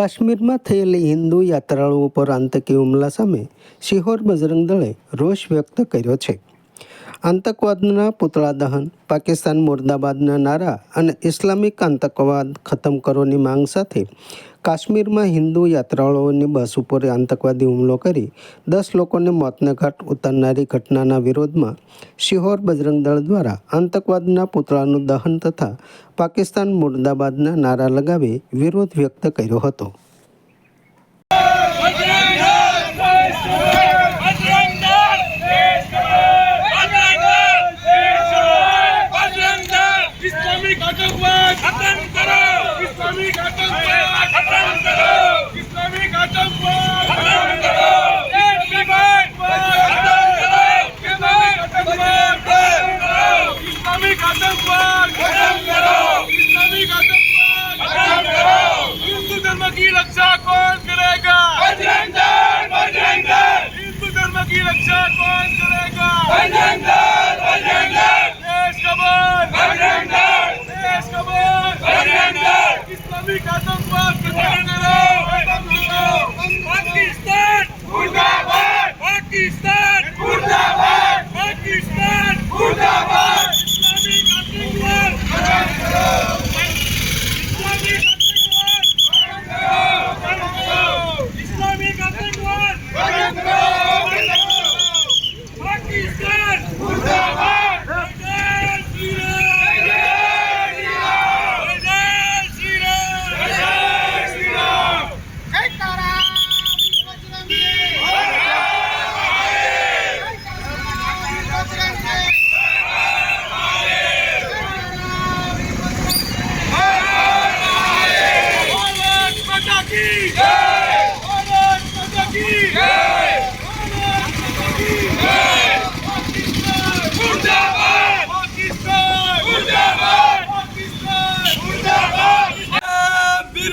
કાશ્મીરમાં થયેલી હિન્દુ યાત્રાળુઓ પર આતંકી હુમલા સામે શિહોર બજરંગ દળે રોષ વ્યક્ત કર્યો છે. આતંકવાદના પૂતળા દહન, પાકિસ્તાન મુર્દાબાદના નારા અને ઇસ્લામિક આતંકવાદ ખતમ કરોની માંગ સાથે કાશ્મીરમાં હિન્દુ યાત્રાળુઓની બસ ઉપર આતંકવાદી હુમલો કરી 10 લોકોને મોતને ઘાટ ઉતારનારી ઘટનાના વિરોધમાં શિહોર બજરંગ દળ દ્વારા આતંકવાદના પૂતળાનું દહન તથા પાકિસ્તાન મુર્દાબાદના નારા લગાવી વિરોધ વ્યક્ત કર્યો હતો. हिंदू धर्म की रक्षा कौन करेगा? बजरंग दल, बजरंग दल। हिंदू धर्म की रक्षा कौन करेगा? बजरंग दल, बजरंग दल। देश का बल, बजरंग दल। देश का बल, बजरंग दल। इस्लामिक आतंकवाद खत्म करो, खत्म करो। पाकिस्तान मुर्दाबाद, पाकिस्तान मुर्दाबाद, पाकिस्तान मुर्दाबाद। इस्लामिक आतंकवाद खत्म करो। इस्लामिक आतंकवाद बंद करो। पाकिस्तान मुर्दाबाद। जय श्री राम, जय श्री राम, जय श्री राम, जय श्री राम। जय तारा बजरंग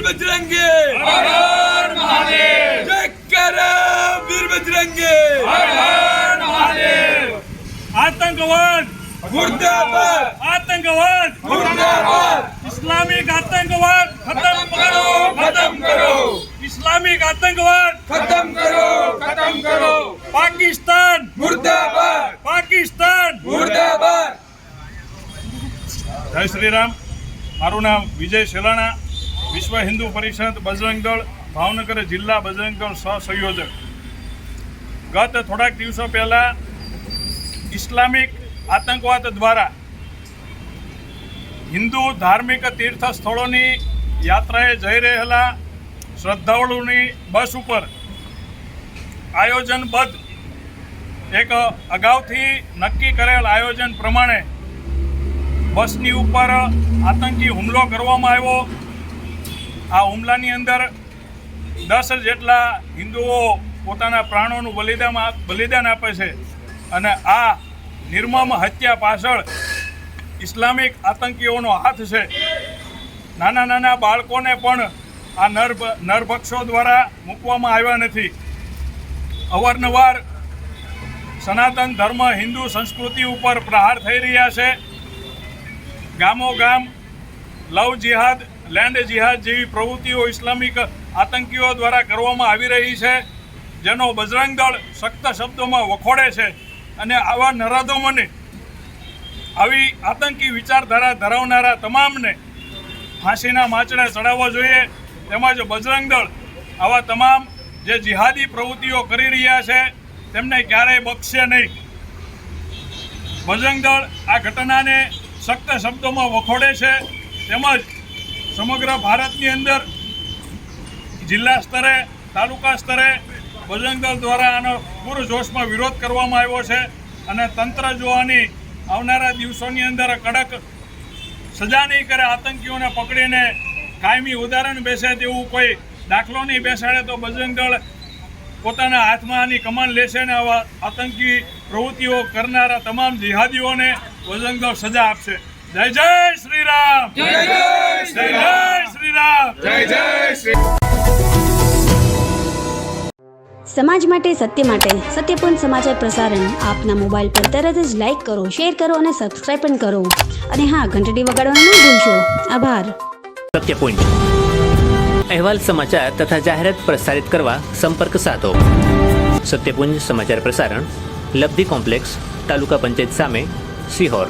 बजरंगे हर हर महादेव। जय करो वीर बजरंगे हर हर महादेव। आतंकवाद मुर्दाबाद, आतंकवाद मुर्दाबाद। इस्लामिक आतंकवाद खत्म करो, खत्म करो। इस्लामिक आतंकवाद खत्म करो, खत्म करो। पाकिस्तान मुर्दाबाद, पाकिस्तान मुर्दाबाद। जय श्री राम। मारू नाम विजय सेलाणा, विश्व हिंदू परिषद बजरंग दल भावनगर जिल्ला बजरंग दल सहसंयोजक। गत थोड़ाक दिवसों पहला इस्लामिक आतंकवाद द्वारा हिंदू धार्मिक तीर्थ स्थलोनी यात्राए जई रहेला श्रद्धाळुओनी बस पर आयोजनबद्ध एक अगाउथी नक्की करेल आयोजन प्रमाणे बसनी उपर आतंकी हुमलो करवामां आव्यो। आ हुमलानी अंदर 10 जेटला हिंदुओ पोताना प्राणोनुं बलिदान आपे छे अने आ निर्मम हत्या पाछळ इस्लामिक आतंकीओनो हाथ छे। नाना नाना बाळकोने पण आ नरभक्षो द्वारा मूकवामां आव्या नथी। अवारनवार सनातन धर्म हिंदू संस्कृति उपर प्रहार थई रह्या छे। गामो गाम लव जिहाद, लैंड जिहाद जेवी प्रवृत्तिओ इस्लामिक आतंकीओ द्वारा करवामां आवी रही है, जेनो बजरंग दल सख्त शब्दों वखोड़े छे अने आवा नराधमोने आवी आतंकी विचारधारा धरावनारा तमामने फांसीना माचड़े चढ़ाववा जोईए। तेमज बजरंग दल आवा तमाम जे जिहादी प्रवृत्तिओ करी रह्या छे तेमने क्यारेय बक्षशे नहीं। बजरंग दल आ घटनाने सख्त शब्दों में वखोड़े छे। तेमज समग्र भारतनी अंदर जिला स्तरे, तालुका स्तरे बजरंग दल द्वारा आनो पूरजोश में विरोध करवामां आव्यो छे अने तंत्र जो आनी आवनारा दिवसोनी अंदर कड़क सजा नहीं करे, आतंकीओने पकड़ीने कायमी उदाहरण बेसे तेवुं कोई दाखलो नहीं बेसाड़े तो बजरंग दल पोताना हाथमां आनी कमान लेशे ने आवा आतंकी प्रवृत्तिओ करनारा तमाम जिहादीओने बजरंग दल सजा आपशे। जय जय श्री राम, जय जय श्री राम, जय श्री राम, जय जय श्री। समाज माटे सत्य माटे सत्यपूर्ण समाचार प्रसारण आपना मोबाइल पर तरत ज लाइक करो, शेर करो और सब्सक्राइब पण करो અને હા ઘંટડી વગાડવાનું ન ભૂલશો। આભાર। સત્ય પોઈન્ટ અહેવાલ સમાચાર તથા જાહેરાત પ્રસારિત કરવા સંપર્ક સાધો. સત્યપુંજ સમાચાર પ્રસારણ, લબ્ધિ કોમ્પ્લેક્સ, તાલુકા પંચાયત સામે, સિહોર.